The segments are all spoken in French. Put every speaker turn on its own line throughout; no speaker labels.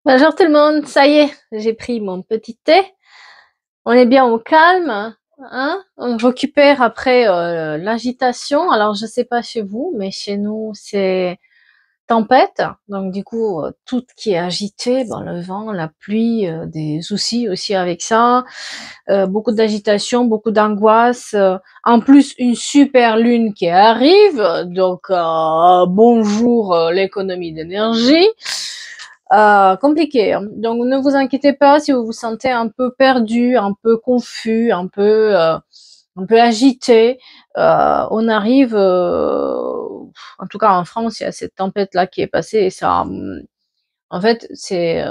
Bonjour tout le monde, ça y est, j'ai pris mon petit thé. On est bien au calme, hein? On récupère après l'agitation. Alors je sais pas chez vous, mais chez nous c'est tempête. Donc du coup tout qui est agité, ben, le vent, la pluie, des soucis aussi avec ça, beaucoup d'agitation, beaucoup d'angoisse. En plus une super lune qui arrive, donc bonjour l'économie d'énergie. Compliqué, hein. Donc ne vous inquiétez pas si vous vous sentez un peu perdu, un peu confus, un peu agité. On arrive, en tout cas en France, il y a cette tempête là qui est passée et ça, en fait, c'est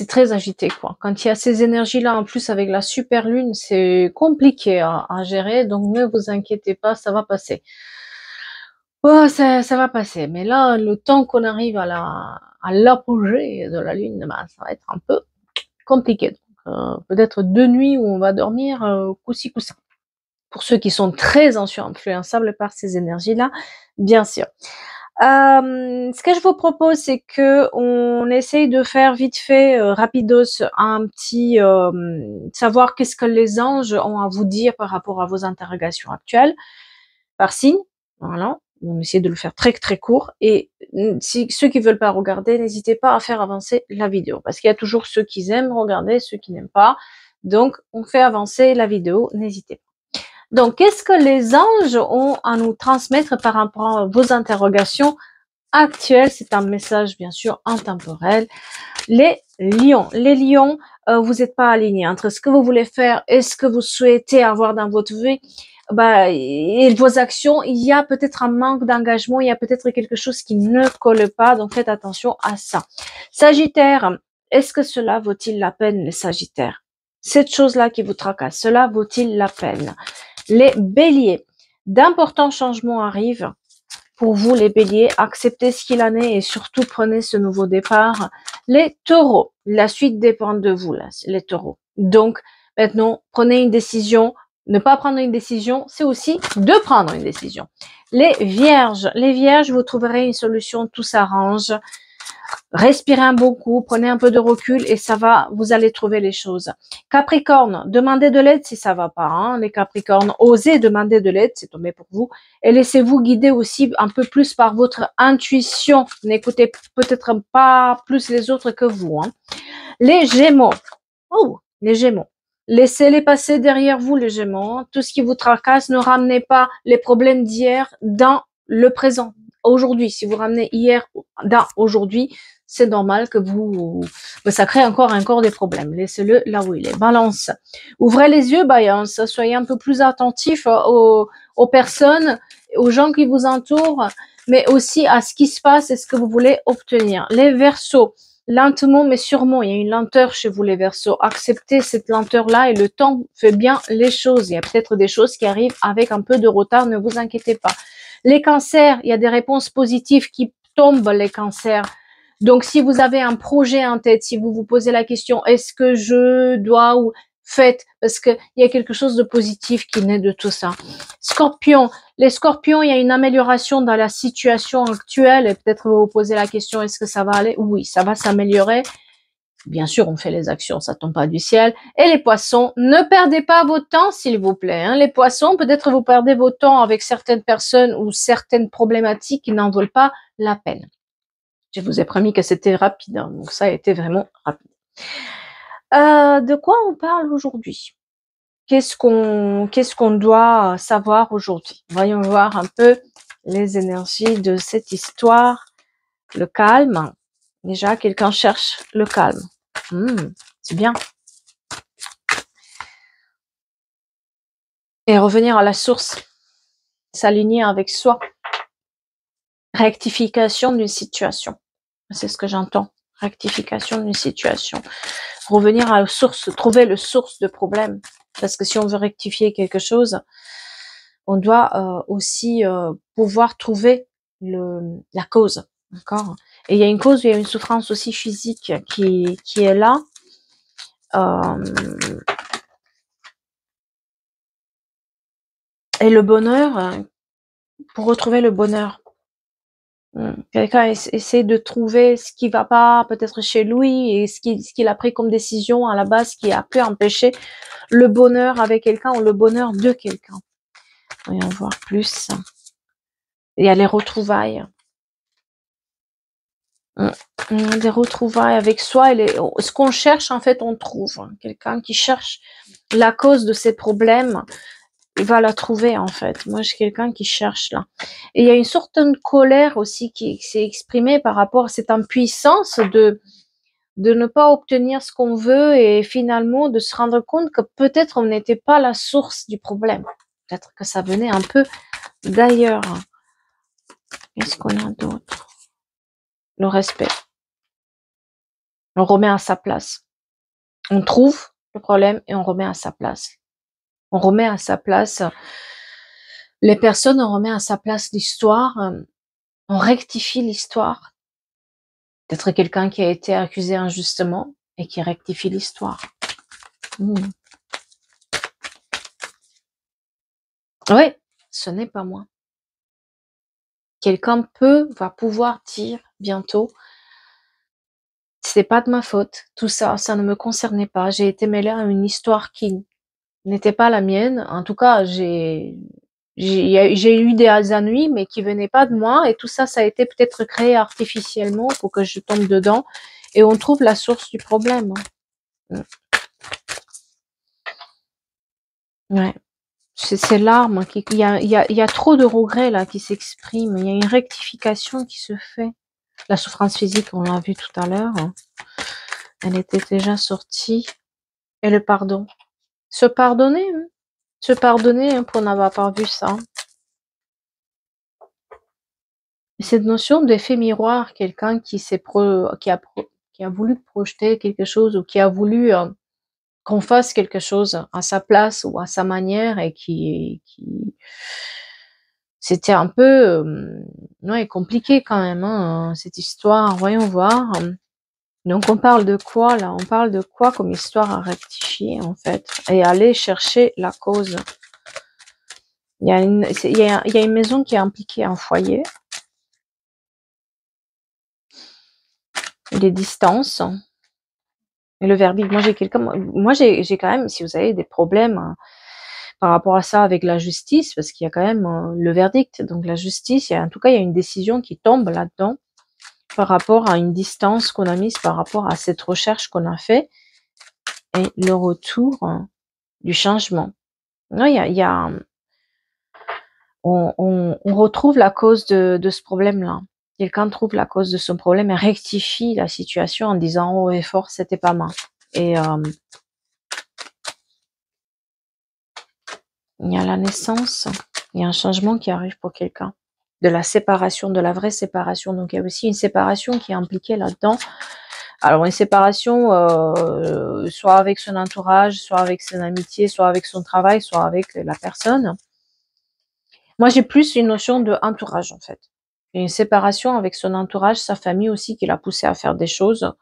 très agité quoi. Quand il y a ces énergies là en plus avec la super lune, c'est compliqué à gérer. Donc ne vous inquiétez pas, ça va passer. Oh, ça va passer. Mais là, le temps qu'on arrive à l'apogée de la lune, ben, ça va être un peu compliqué. Donc, peut-être 2 nuits où on va dormir coup-ci, coup-ça. Pour ceux qui sont très influençables par ces énergies-là, bien sûr. Ce que je vous propose, c'est que on essaye de faire vite fait, rapidos, un petit savoir qu'est-ce que les anges ont à vous dire par rapport à vos interrogations actuelles, par signe. Voilà. On essaie de le faire très très court. Et si ceux qui veulent pas regarder, n'hésitez pas à faire avancer la vidéo, parce qu'il y a toujours ceux qui aiment regarder, ceux qui n'aiment pas. Donc, on fait avancer la vidéo. N'hésitez pas. Donc, qu'est-ce que les anges ont à nous transmettre par rapport à vos interrogations actuelles? C'est un message, bien sûr, intemporel. Les lions, vous n'êtes pas alignés entre ce que vous voulez faire et ce que vous souhaitez avoir dans votre vie. Bah, et vos actions, il y a peut-être un manque d'engagement, il y a peut-être quelque chose qui ne colle pas, donc faites attention à ça. Sagittaire, est-ce que cela vaut-il la peine, les Sagittaires? Cette chose-là qui vous tracasse, cela vaut-il la peine? Les Béliers, d'importants changements arrivent. Pour vous, les béliers, acceptez ce qu'il en est et surtout prenez ce nouveau départ. Les taureaux, la suite dépend de vous, là, les taureaux. Donc, maintenant, prenez une décision. Ne pas prendre une décision, c'est aussi de prendre une décision. Les vierges, vous trouverez une solution, tout s'arrange. Respirez un bon coup, prenez un peu de recul et ça va, vous allez trouver les choses. Capricorne, demandez de l'aide si ça va pas, hein, les Capricornes, osez demander de l'aide, c'est tombé pour vous, et laissez-vous guider aussi un peu plus par votre intuition. N'écoutez peut-être pas plus les autres que vous, hein. Les Gémeaux, les Gémeaux. Laissez-les passer derrière vous, les Gémeaux. Tout ce qui vous tracasse, ne ramenez pas les problèmes d'hier dans le présent. Aujourd'hui, si vous ramenez hier dans aujourd'hui, c'est normal que ça crée encore des problèmes. Laissez-le là où il est. Balance. Ouvrez les yeux, Balance. Soyez un peu plus attentif aux personnes, aux gens qui vous entourent, mais aussi à ce qui se passe et ce que vous voulez obtenir. Les Verseaux. Lentement mais sûrement, il y a une lenteur chez vous les Verseaux. Acceptez cette lenteur-là et le temps fait bien les choses. Il y a peut-être des choses qui arrivent avec un peu de retard, ne vous inquiétez pas. Les cancers, il y a des réponses positives qui tombent, les cancers. Donc, si vous avez un projet en tête, si vous vous posez la question, est-ce que je dois ou faites, parce que il y a quelque chose de positif qui naît de tout ça. Scorpion, les scorpions, il y a une amélioration dans la situation actuelle et peut-être vous vous posez la question, est-ce que ça va aller? Oui, ça va s'améliorer. Bien sûr, on fait les actions, ça tombe pas du ciel. Et les poissons, ne perdez pas votre temps, s'il vous plaît, hein. Les poissons, peut-être vous perdez votre temps avec certaines personnes ou certaines problématiques qui n'en valent pas la peine. Je vous ai promis que c'était rapide, hein, donc ça a été vraiment rapide. De quoi on parle aujourd'hui? Qu'est-ce qu'on doit savoir aujourd'hui? Voyons voir un peu les énergies de cette histoire. Le calme. Déjà, quelqu'un cherche le calme. C'est bien. Et revenir à la source. S'aligner avec soi. Rectification d'une situation. C'est ce que j'entends. Rectification d'une situation. Revenir à la source, trouver le source de problème. Parce que si on veut rectifier quelque chose, on doit aussi pouvoir trouver la cause. D'accord? Et il y a une cause, il y a une souffrance aussi physique qui est là. Et le bonheur, pour retrouver le bonheur. Quelqu'un essaie de trouver ce qui va pas peut-être chez lui et ce qu'il a pris comme décision à la base qui a pu empêcher le bonheur avec quelqu'un ou le bonheur de quelqu'un. Voyons voir plus. Il y a les retrouvailles. Des retrouvailles avec soi. Ce qu'on cherche, en fait, on trouve. Quelqu'un qui cherche la cause de ses problèmes, il va la trouver, en fait. Moi, j'ai quelqu'un qui cherche là. Et il y a une certaine colère aussi qui s'est exprimée par rapport à cette impuissance de ne pas obtenir ce qu'on veut et finalement de se rendre compte que peut-être on n'était pas la source du problème. Peut-être que ça venait un peu d'ailleurs. Qu'est-ce qu'on a d'autre? Le respect. On remet à sa place. On trouve le problème et on remet à sa place. On remet à sa place les personnes, on remet à sa place l'histoire, on rectifie l'histoire. Peut-être quelqu'un qui a été accusé injustement et qui rectifie l'histoire. Oui, ce n'est pas moi. Quelqu'un va pouvoir dire bientôt, c'est pas de ma faute, tout ça, ça ne me concernait pas. J'ai été mêlée à une histoire qui n'était pas la mienne. En tout cas, j'ai eu des ennuis, mais qui venaient pas de moi. Et tout ça, ça a été peut-être créé artificiellement pour que je tombe dedans. Et on trouve la source du problème. Ouais. C'est l'arme. Il y a trop de regrets là qui s'expriment. Il y a une rectification qui se fait. La souffrance physique, on l'a vu tout à l'heure. Elle était déjà sortie. Et le pardon. Se pardonner. Se pardonner pour n'avoir pas vu ça. Cette notion d'effet miroir, quelqu'un qui a voulu projeter quelque chose ou qui a voulu qu'on fasse quelque chose à sa place ou à sa manière et qui c'était un peu ouais, compliqué quand même cette histoire. Voyons voir. Donc on parle de quoi là? On parle de quoi comme histoire à rectifier en fait et aller chercher la cause. Il y a une maison qui est impliquée, un foyer. Les distances. Et le verdict, moi j'ai quand même, si vous avez des problèmes par rapport à ça avec la justice, parce qu'il y a quand même le verdict, donc la justice, en tout cas il y a une décision qui tombe là-dedans par rapport à une distance qu'on a mise par rapport à cette recherche qu'on a fait et le retour du changement. Non, on retrouve la cause de ce problème-là. Quelqu'un trouve la cause de son problème et rectifie la situation en disant haut et fort, c'était pas moi. Et il y a la naissance, il y a un changement qui arrive pour quelqu'un. De la séparation, de la vraie séparation. Donc il y a aussi une séparation qui est impliquée là-dedans. Alors une séparation, soit avec son entourage, soit avec son amitié, soit avec son travail, soit avec la personne. Moi j'ai plus une notion de entourage en fait. Une séparation avec son entourage, sa famille aussi qui l'a poussé à faire des choses,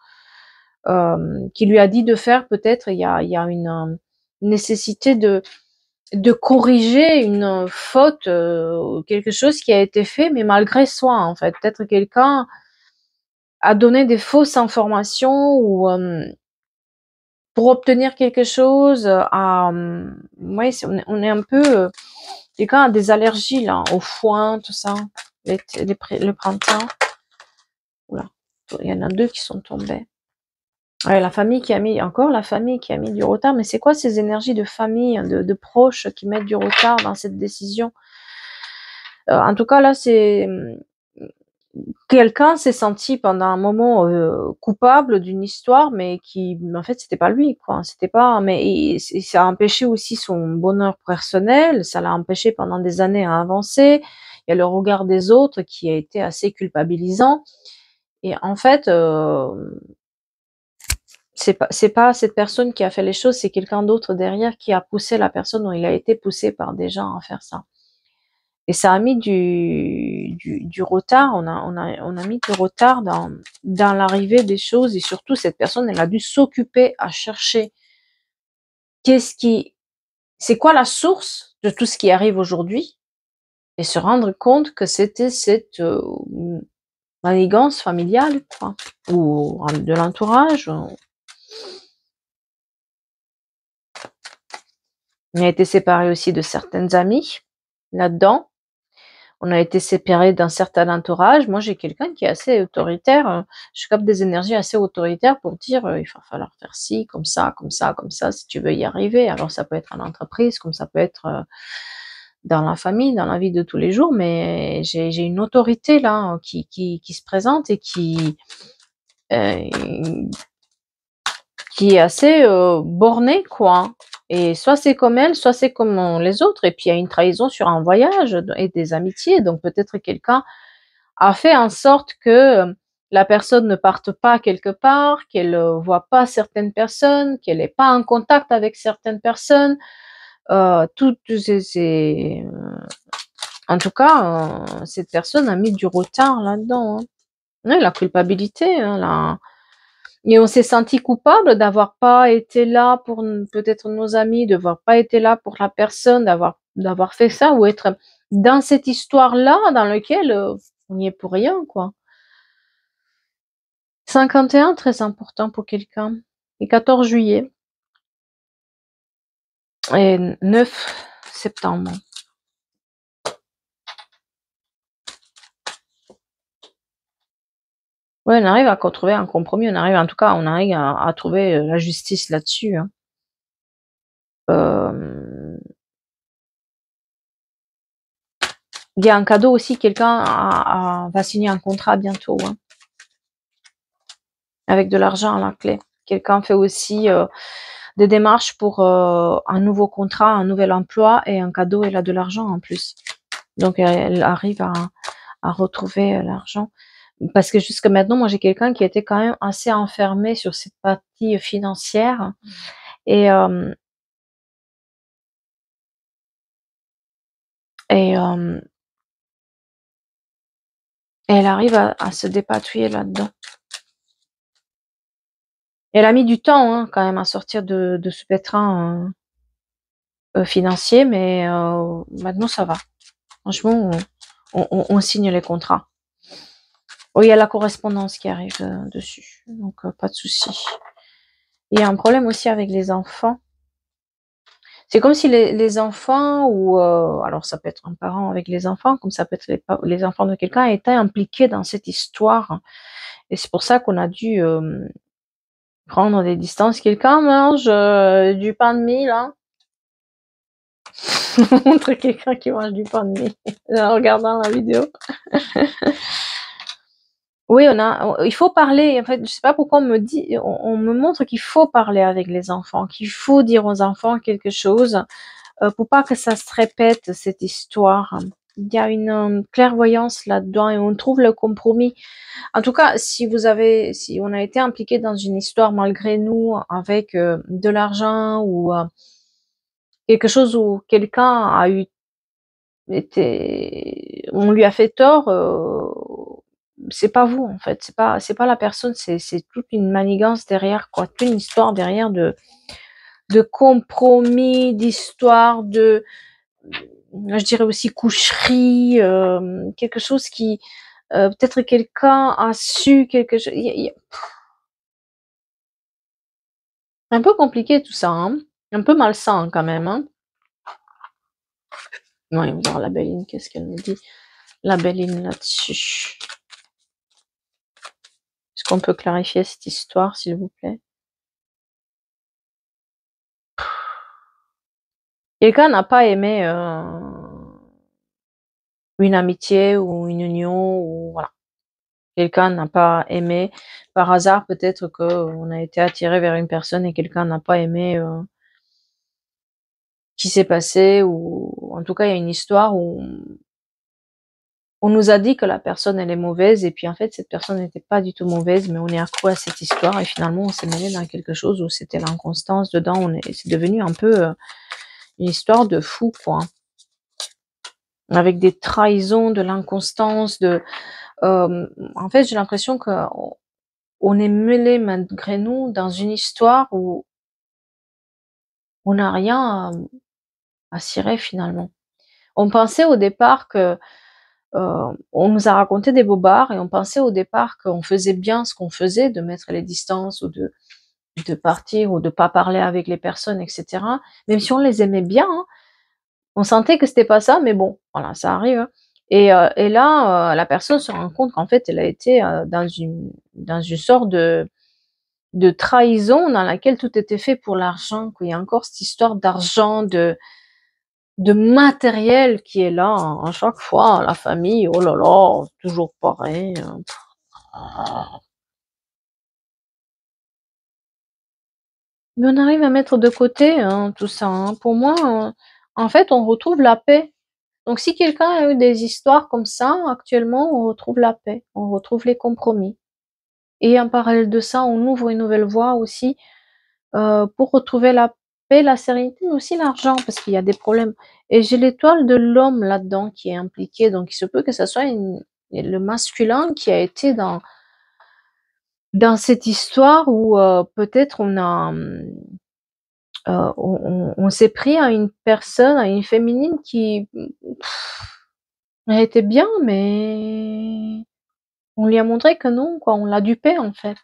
qui lui a dit de faire peut-être. Il y a une nécessité de corriger une faute, quelque chose qui a été fait, mais malgré soi en fait. Peut-être quelqu'un a donné des fausses informations ou pour obtenir quelque chose. Ouais, on est un peu. Quelqu'un a des allergies là, au foin, tout ça, le printemps. Oula, il y en a 2 qui sont tombés. Ouais, la famille qui a mis du retard. Mais c'est quoi ces énergies de famille, de proches qui mettent du retard dans cette décision? En tout cas, là, c'est quelqu'un s'est senti pendant un moment coupable d'une histoire, mais en fait, c'était pas lui, quoi. C'était pas, mais ça a empêché aussi son bonheur personnel. Ça l'a empêché pendant des années à avancer. Il y a le regard des autres qui a été assez culpabilisant. Et en fait, c'est pas cette personne qui a fait les choses, c'est quelqu'un d'autre derrière qui a poussé la personne, ou il a été poussé par des gens à faire ça. Et ça a mis du retard, on a mis du retard dans l'arrivée des choses, et surtout cette personne, elle a dû s'occuper à chercher c'est quoi la source de tout ce qui arrive aujourd'hui, et se rendre compte que c'était manigance familiale, quoi, ou de l'entourage. On a été séparés aussi de certaines amies là-dedans. On a été séparés d'un certain entourage. Moi, j'ai quelqu'un qui est assez autoritaire. Je capte des énergies assez autoritaires pour dire il va falloir faire ci, comme ça, comme ça, comme ça, si tu veux y arriver. Alors, ça peut être en entreprise, comme ça peut être dans la famille, dans la vie de tous les jours, mais j'ai une autorité là qui se présente et euh, qui est assez bornée, quoi. Et soit c'est comme elle, soit c'est comme les autres. Et puis il y a une trahison sur un voyage et des amitiés. Donc peut-être quelqu'un a fait en sorte que la personne ne parte pas quelque part, qu'elle voit pas certaines personnes, qu'elle n'est pas en contact avec certaines personnes. Tout, en tout cas, cette personne a mis du retard là-dedans. Hein. Ouais, la culpabilité, hein, et on s'est senti coupable d'avoir pas été là pour peut-être nos amis, d'avoir pas été là pour la personne, d'avoir fait ça ou être dans cette histoire-là dans laquelle on n'y est pour rien, quoi. 51, très important pour quelqu'un. Et 14 juillet. Et 9 septembre. Ouais, on arrive à trouver un compromis, on arrive à trouver la justice là-dessus. Hein. Il y a un cadeau aussi, quelqu'un va signer un contrat bientôt, hein, avec de l'argent à la clé. Quelqu'un fait aussi des démarches pour un nouveau contrat, un nouvel emploi et un cadeau, elle a de l'argent en plus. Donc elle arrive à retrouver l'argent. Parce que jusque maintenant, moi j'ai quelqu'un qui était quand même assez enfermé sur cette partie financière. Et, euh, et elle arrive à se dépatouiller là-dedans. Elle a mis du temps hein, quand même à sortir de ce pétrin financier, mais maintenant ça va. Franchement, on signe les contrats. Oh, il y a la correspondance qui arrive dessus, donc pas de souci. Il y a un problème aussi avec les enfants. C'est comme si les enfants, ou alors ça peut être un parent avec les enfants, comme ça peut être les enfants de quelqu'un, étaient impliqués dans cette histoire. Et c'est pour ça qu'on a dû prendre des distances. Quelqu'un mange du pain de mie, là. Montre quelqu'un qui mange du pain de mie en regardant la vidéo. Oui, il faut parler. En fait, je sais pas pourquoi on me montre qu'il faut parler avec les enfants, qu'il faut dire aux enfants quelque chose pour pas que ça se répète cette histoire. Il y a une clairvoyance là-dedans et on trouve le compromis. En tout cas, si on a été impliqué dans une histoire malgré nous avec de l'argent ou quelque chose où quelqu'un a on lui a fait tort, c'est pas vous en fait, c'est pas la personne, c'est toute une manigance derrière quoi, toute une histoire derrière de compromis, d'histoire, je dirais aussi coucherie, quelque chose qui peut-être quelqu'un a su quelque chose. Un peu compliqué tout ça, hein, un peu malsain quand même. Hein. Ouais, on va voir la Belline, qu'est-ce qu'elle nous dit, la Belline là-dessus. Est-ce qu'on peut clarifier cette histoire, s'il vous plaît? Quelqu'un n'a pas aimé une amitié ou une union, ou voilà. Quelqu'un n'a pas aimé, par hasard peut-être qu'on a été attiré vers une personne et quelqu'un n'a pas aimé ce qui s'est passé, ou en tout cas il y a une histoire où on nous a dit que la personne elle est mauvaise et puis en fait cette personne n'était pas du tout mauvaise, mais on est accro à cette histoire et finalement on s'est mêlé dans quelque chose où c'était l'inconstance dedans, c'est devenu un peu une histoire de fou quoi, avec des trahisons, de l'inconstance, en fait j'ai l'impression que on est mêlé malgré nous dans une histoire où on n'a rien à cirer finalement. On pensait au départ que On nous a raconté des bobards et on pensait au départ qu'on faisait bien ce qu'on faisait, de mettre les distances ou de partir ou de pas parler avec les personnes, et cetera. Même si on les aimait bien, hein, on sentait que c'était pas ça, mais bon, voilà, ça arrive, hein. Et là, la personne se rend compte qu'en fait, elle a été, dans une sorte de trahison dans laquelle tout était fait pour l'argent, qu'il y a encore cette histoire d'argent, de matériel qui est là, hein, à chaque fois, la famille, oh là là, toujours pareil, hein. Mais on arrive à mettre de côté, hein, tout ça, hein. Pour moi, en fait, on retrouve la paix. Donc si quelqu'un a eu des histoires comme ça, actuellement, on retrouve la paix, on retrouve les compromis. Et en parallèle de ça, on ouvre une nouvelle voie aussi, pour retrouver la paix, la sérénité, mais aussi l'argent, parce qu'il y a des problèmes. Et j'ai l'étoile de l'homme là-dedans qui est impliqué, donc il se peut que ça soit le masculin qui a été dans cette histoire où peut-être on s'est pris à une personne, à une féminine qui, elle était bien, mais on lui a montré que non, quoi, on l'a dupé en fait.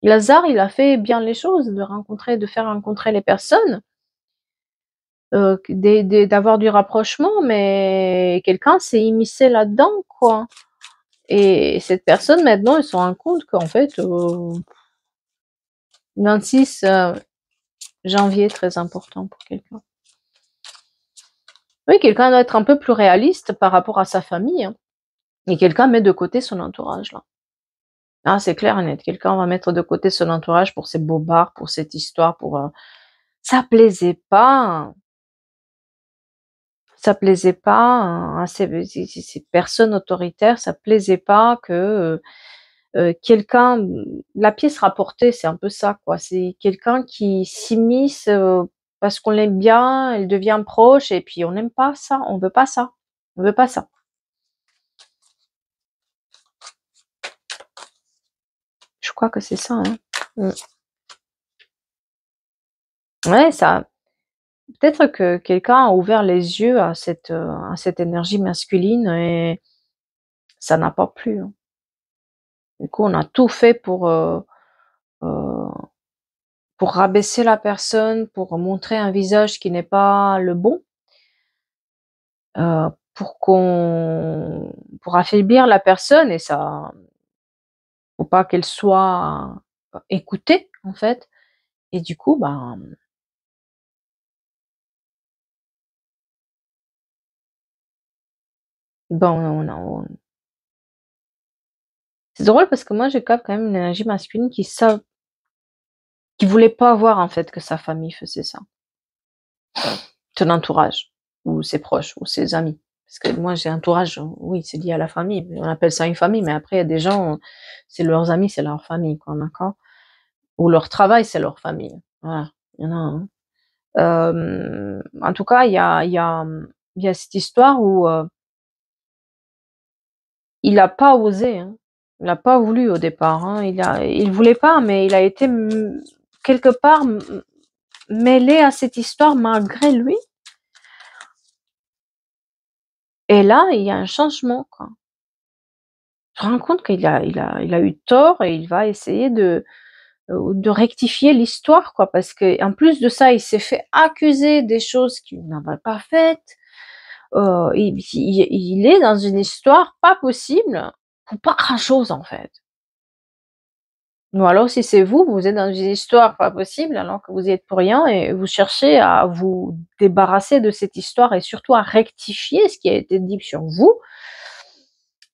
Lazare, il a fait bien les choses, de faire rencontrer les personnes, d'avoir du rapprochement, mais quelqu'un s'est immiscé là-dedans, quoi. Et cette personne, maintenant, elle se rend compte qu'en fait, 26 janvier, très important pour quelqu'un. Oui, quelqu'un doit être un peu plus réaliste par rapport à sa famille, hein. Et quelqu'un met de côté son entourage, là. Ah, c'est clair et net. Quelqu'un va mettre de côté son entourage pour ces bobards, pour cette histoire, ça plaisait pas. Ça plaisait pas à ces personnes autoritaires, ça plaisait pas que, quelqu'un, la pièce rapportée, c'est un peu ça, quoi. C'est quelqu'un qui s'immisce, parce qu'on l'aime bien, elle devient proche et puis on n'aime pas ça, on veut pas ça. On veut pas ça. Je crois que c'est ça, hein. Mmh. Ouais, ça peut-être que quelqu'un a ouvert les yeux à cette énergie masculine et ça n'a pas plu, hein. Du coup, on a tout fait heu, pour rabaisser la personne, pour montrer un visage qui n'est pas le bon, pour affaiblir la personne et ça faut pas qu'elle soit, écoutée, en fait et du coup, on c'est drôle parce que moi, je capte quand même une énergie masculine qui voulait pas voir, en fait, que sa famille faisait ça. Ton entourage ou ses proches ou ses amis. Parce que moi, j'ai un entourage, oui, c'est lié à la famille, on appelle ça une famille, mais après il y a des gens, c'est leurs amis, c'est leur famille, quoi, d'accord? Ou leur travail, c'est leur famille. Voilà, il y en a un. En tout cas, il y a cette histoire où, il a pas osé, hein. Il a pas voulu au départ, hein. Il voulait pas, mais il a été quelque part mêlé à cette histoire malgré lui et là, il y a un changement, quoi. Se rend compte qu'il a eu tort et il va essayer de rectifier l'histoire, quoi, parce qu'en plus de ça, il s'est fait accuser des choses qu'il n'avait pas faites. Il est dans une histoire pas possible pour pas grand-chose, en fait. Ou alors si c'est vous, vous êtes dans une histoire pas possible alors que vous y êtes pour rien et vous cherchez à vous débarrasser de cette histoire et surtout à rectifier ce qui a été dit sur vous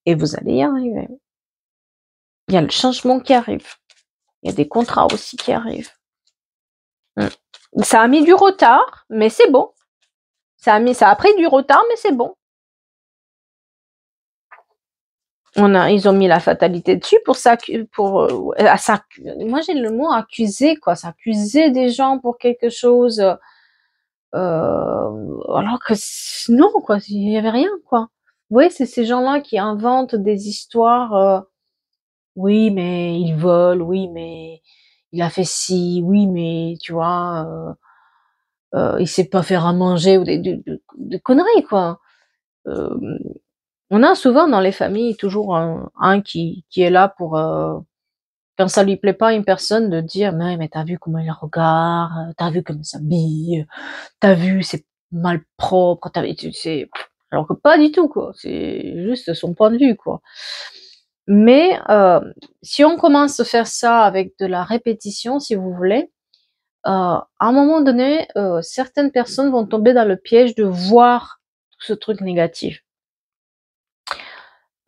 et vous allez y arriver. Il y a le changement qui arrive. Il y a des contrats aussi qui arrivent. Mmh. Ça a mis du retard, mais c'est bon. Ça a pris du retard, mais c'est bon. Ils ont mis la fatalité dessus moi j'ai le mot accuser, quoi, s'accuser des gens pour quelque chose, alors que non, quoi, il y avait rien, quoi. Vous voyez, c'est ces gens-là qui inventent des histoires, oui, mais il vole, oui, mais il a fait ci, oui, mais tu vois, il sait pas faire à manger ou des conneries, quoi. Euh, On a souvent dans les familles toujours un qui est là pour, quand ça lui plaît pas à une personne, de dire: «Mais tu vu comment il regarde, tu vu comment il s'habille, tu vu, c'est mal propre, tu vu», tu sais? Alors que pas du tout, quoi, c'est juste son point de vue, quoi. Mais si on commence à faire ça avec de la répétition, si vous voulez, à un moment donné, certaines personnes vont tomber dans le piège de voir ce truc négatif,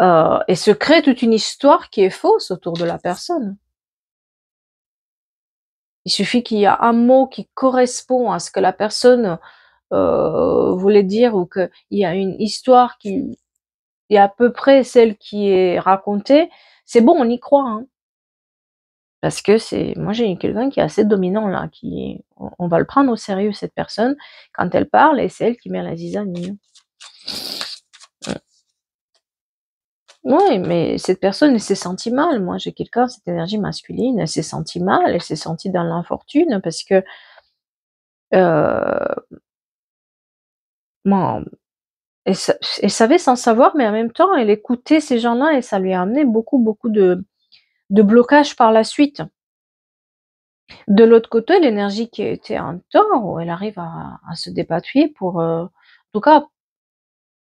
et se créer toute une histoire qui est fausse autour de la personne. Il suffit qu'il y a un mot qui correspond à ce que la personne, voulait dire, ou qu'il y a une histoire qui est à peu près celle qui est racontée, c'est bon, on y croit, hein. Parce que moi j'ai quelqu'un qui est assez dominant là, on va le prendre au sérieux cette personne quand elle parle, et c'est elle qui met la zizanie. Oui, mais cette personne, elle s'est sentie mal. Moi, j'ai quelqu'un, cette énergie masculine, elle s'est sentie mal, elle s'est sentie dans l'infortune parce que, heu, bon, elle savait sans savoir, mais en même temps, elle écoutait ces gens-là et ça lui a amené beaucoup, beaucoup de blocages par la suite. De l'autre côté, l'énergie qui était en tort, elle arrive à se dépatouiller pour, en tout cas,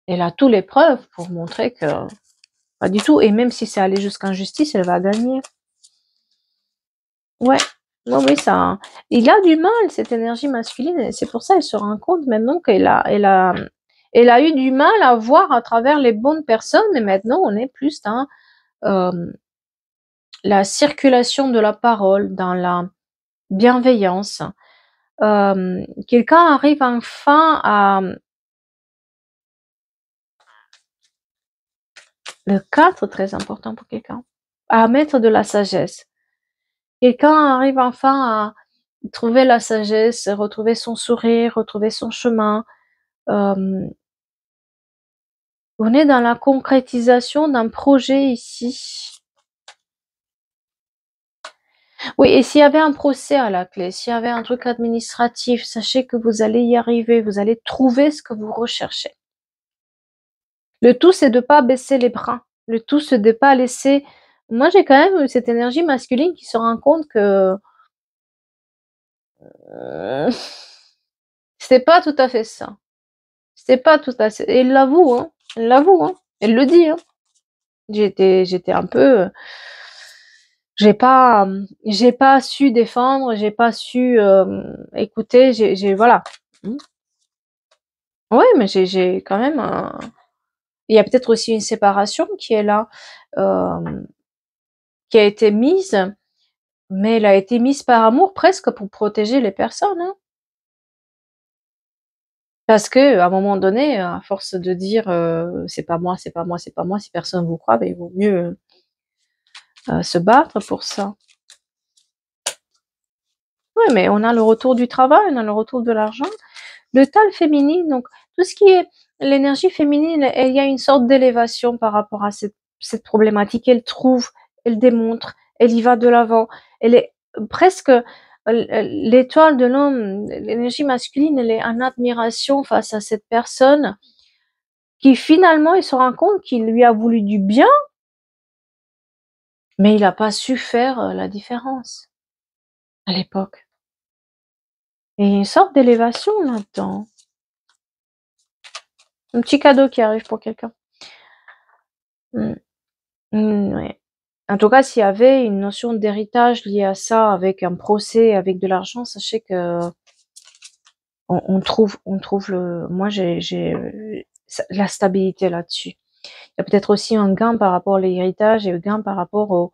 elle a tous les preuves pour montrer que pas du tout, et même si c'est allé jusqu'en justice, elle va gagner. Ouais, oui, oui, ça, il a du mal, cette énergie masculine, et c'est pour ça elle se rend compte maintenant elle a eu du mal à voir à travers les bonnes personnes, et maintenant on est plus dans la circulation de la parole, dans la bienveillance. Quelqu'un arrive enfin à, le 4, très important pour quelqu'un, à mettre de la sagesse. Quelqu'un arrive enfin à trouver la sagesse, retrouver son sourire, retrouver son chemin. Euh, on est dans la concrétisation d'un projet ici. Oui, et s'il y avait un procès à la clé, s'il y avait un truc administratif, sachez que vous allez y arriver, vous allez trouver ce que vous recherchez. Le tout, c'est de pas baisser les bras. Le tout, c'est de pas laisser. Moi, j'ai quand même cette énergie masculine qui se rend compte que euh, c'est pas tout à fait ça. C'est pas tout à fait. Elle l'avoue, hein. Elle l'avoue, hein. Elle le dit, hein. J'étais un peu. J'ai pas su défendre, j'ai pas su écouter, voilà. Mmh. Ouais, mais j'ai quand même il y a peut-être aussi une séparation qui est là, hem, qui a été mise, mais elle a été mise par amour, presque pour protéger les personnes, hein. Parce que à un moment donné, à force de dire, «C'est pas moi, c'est pas moi, c'est pas moi», si personne vous croit, ben il vaut mieux, se battre pour ça. Ouais, mais on a le retour du travail, on a le retour de l'argent. Le tal féminine, donc tout ce qui est l'énergie féminine, il y a une sorte d'élévation par rapport à cette problématique. Elle trouve, elle démontre, elle y va de l'avant. Elle est presque l'étoile de l'homme, l'énergie masculine, elle est en admiration face à cette personne qui finalement, il se rend compte qu'il lui a voulu du bien, mais il n'a pas su faire la différence à l'époque. Et il y a une sorte d'élévation là-dedans. Un petit cadeau qui arrive pour quelqu'un. Mm. Ouais. En tout cas, s'il y avait une notion d'héritage liée à ça, avec un procès, avec de l'argent, sachez que on trouve moi la stabilité là-dessus. Il y a peut-être aussi un gain par rapport à l'héritage et un gain par rapport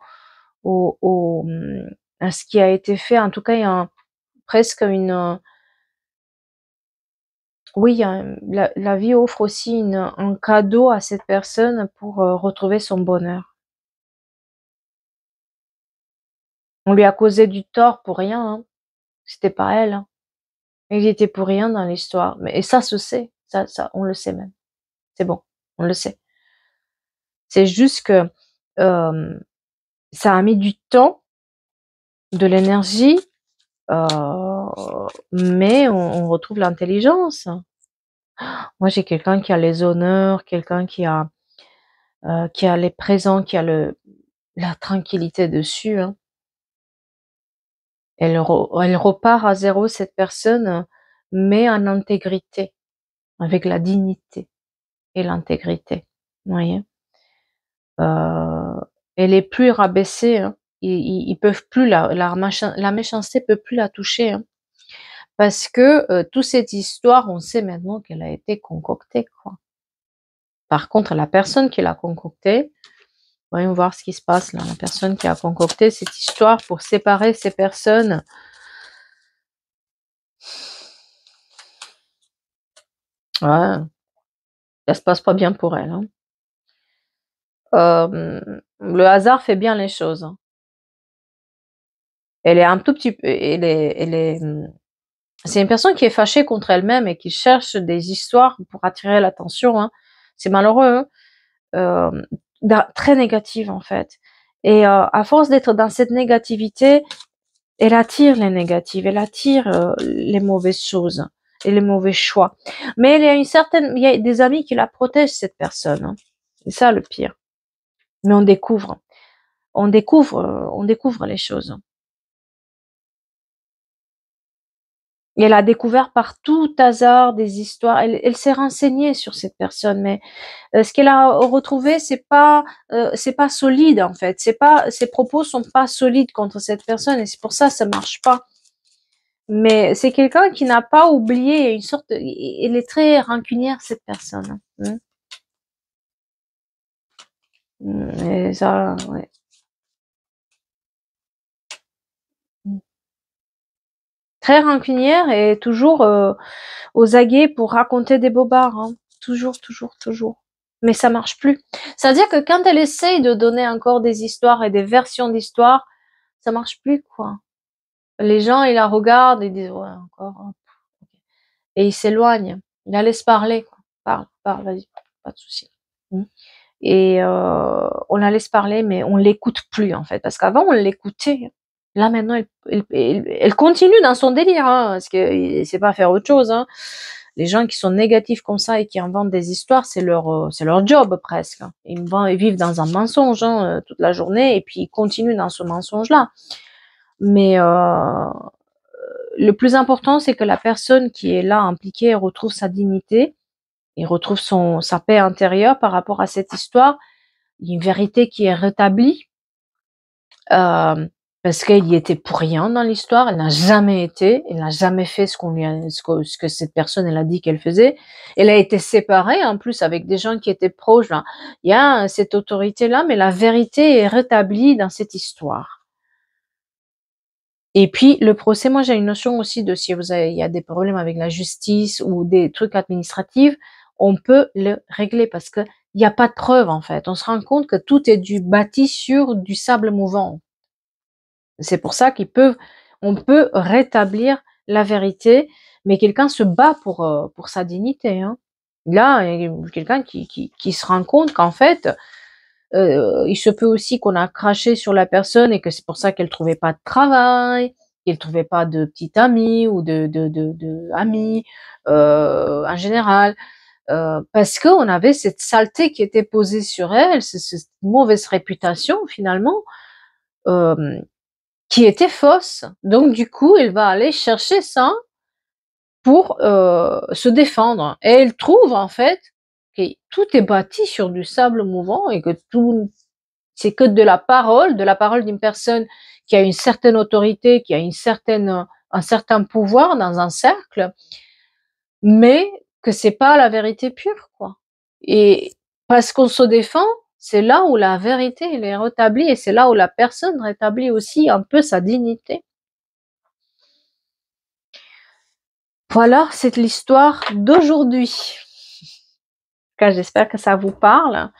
à ce qui a été fait. En tout cas, il y a presque oui, il y a la vie offre aussi un cadeau à cette personne pour retrouver son bonheur. On lui a causé du tort pour rien, hein. C'était pas elle, hein. Il était pour rien dans l'histoire. Mais et ça se sait, ça on le sait même. C'est bon, on le sait. C'est juste que, hem, ça a mis du temps, de l'énergie, mais on retrouve l'intelligence. Moi, j'ai quelqu'un qui a les honneurs, quelqu'un qui a qui a les présents, qui a la tranquillité dessus, hein. Elle repart à zéro, cette personne, mais en intégrité, avec la dignité et l'intégrité. Vous voyez? Elle est plus rabaissée, hein. Ils peuvent plus la méchanceté peut plus la toucher, hein. Parce que toute cette histoire, on sait maintenant qu'elle a été concoctée, quoi. Par contre, la personne qui l'a concoctée, voyons voir ce qui se passe là. La personne qui a concocté cette histoire pour séparer ces personnes. Ouais, ça se passe pas bien pour elle, hein. Le hasard fait bien les choses, hein. Elle est un tout petit peu, c'est une personne qui est fâchée contre elle-même et qui cherche des histoires pour attirer l'attention, hein. C'est malheureux, hein. Très négative en fait. Et à force d'être dans cette négativité, elle attire les négatives, elle attire les mauvaises choses et les mauvais choix. Mais il y a des amis qui la protègent, cette personne, hein. C'est ça le pire. Mais on découvre les choses. Et elle a découvert par tout hasard des histoires. Elle s'est renseignée sur cette personne, mais ce qu'elle a retrouvé, c'est pas solide en fait. C'est pas, ses propos sont pas solides contre cette personne et c'est pour ça que ça marche pas. Mais c'est quelqu'un qui n'a pas oublié une sorte. Elle est très rancunière, cette personne, hein. Et ça, ouais. Très rancunière et toujours aux aguets pour raconter des bobards, hein. Toujours, toujours, toujours. Mais ça marche plus. C'est-à-dire que quand elle essaye de donner encore des histoires et des versions d'histoires, ça marche plus, quoi. Les gens, ils la regardent et disent, ouais, encore, hein. Et ils s'éloignent. Ils la laissent parler, quoi. Parle, vas-y, pas de souci. Et on la laisse parler, mais on l'écoute plus, en fait. Parce qu'avant, on l'écoutait. Là, maintenant, elle continue dans son délire, hein, parce que c'est pas faire autre chose, hein. Les gens qui sont négatifs comme ça et qui inventent des histoires, c'est leur job presque. Ils vivent dans un mensonge, hein, toute la journée et puis ils continuent dans ce mensonge-là. Mais le plus important, c'est que la personne qui est là impliquée retrouve sa dignité et retrouve sa paix intérieure par rapport à cette histoire. Il y a une vérité qui est rétablie. Parce qu'elle y était pour rien dans l'histoire, elle n'a jamais été, elle n'a jamais fait ce que cette personne elle a dit qu'elle faisait. Elle a été séparée en plus avec des gens qui étaient proches. Là. Il y a cette autorité là, mais la vérité est rétablie dans cette histoire. Et puis le procès, moi j'ai une notion aussi de si il y a des problèmes avec la justice ou des trucs administratifs, on peut le régler parce que il n'y a pas de preuve en fait. On se rend compte que tout est bâti sur du sable mouvant. C'est pour ça on peut rétablir la vérité, mais quelqu'un se bat pour sa dignité, hein. Là, il y a quelqu'un qui se rend compte qu'en fait, il se peut aussi qu'on a craché sur la personne et que c'est pour ça qu'elle trouvait pas de travail, qu'elle trouvait pas de petite amie ou de amis, en général, parce qu'on avait cette saleté qui était posée sur elle, cette mauvaise réputation finalement, qui était fausse. Donc du coup, elle va aller chercher ça pour se défendre. Et elle trouve en fait que tout est bâti sur du sable mouvant et que tout, c'est que de la parole d'une personne qui a une certaine autorité, qui a un certain pouvoir dans un cercle, mais que c'est pas la vérité pure, quoi. Et parce qu'on se défend, c'est là où la vérité elle est rétablie et c'est là où la personne rétablit aussi un peu sa dignité. Voilà, c'est l'histoire d'aujourd'hui. J'espère que ça vous parle.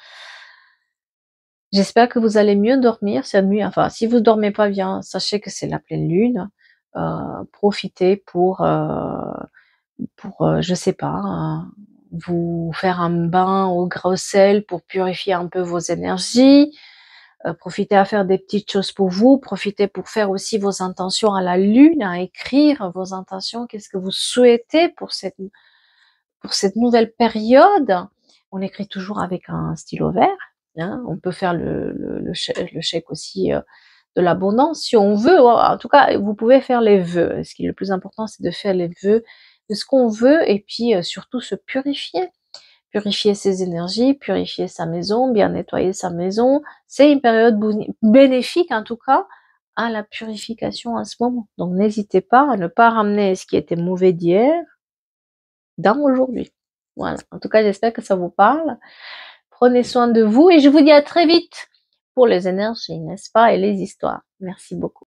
J'espère que vous allez mieux dormir cette nuit. Enfin, si vous dormez pas bien, sachez que c'est la pleine lune. Profitez je sais pas, vous faire un bain au gros sel pour purifier un peu vos énergies. Profitez à faire des petites choses pour vous. Profitez pour faire aussi vos intentions à la lune, à écrire vos intentions. Qu'est-ce que vous souhaitez pour cette nouvelle période? On écrit toujours avec un stylo vert, Hein. On peut faire le chèque aussi de l'abondance si on veut. En tout cas, vous pouvez faire les vœux. Ce qui est le plus important, c'est de faire les vœux de ce qu'on veut et puis surtout se purifier. Purifier ses énergies, purifier sa maison, bien nettoyer sa maison. C'est une période bénéfique en tout cas à la purification en ce moment. Donc n'hésitez pas à ne pas ramener ce qui était mauvais d'hier dans aujourd'hui. Voilà. En tout cas, j'espère que ça vous parle. Prenez soin de vous et je vous dis à très vite pour les énergies, n'est-ce pas, et les histoires. Merci beaucoup.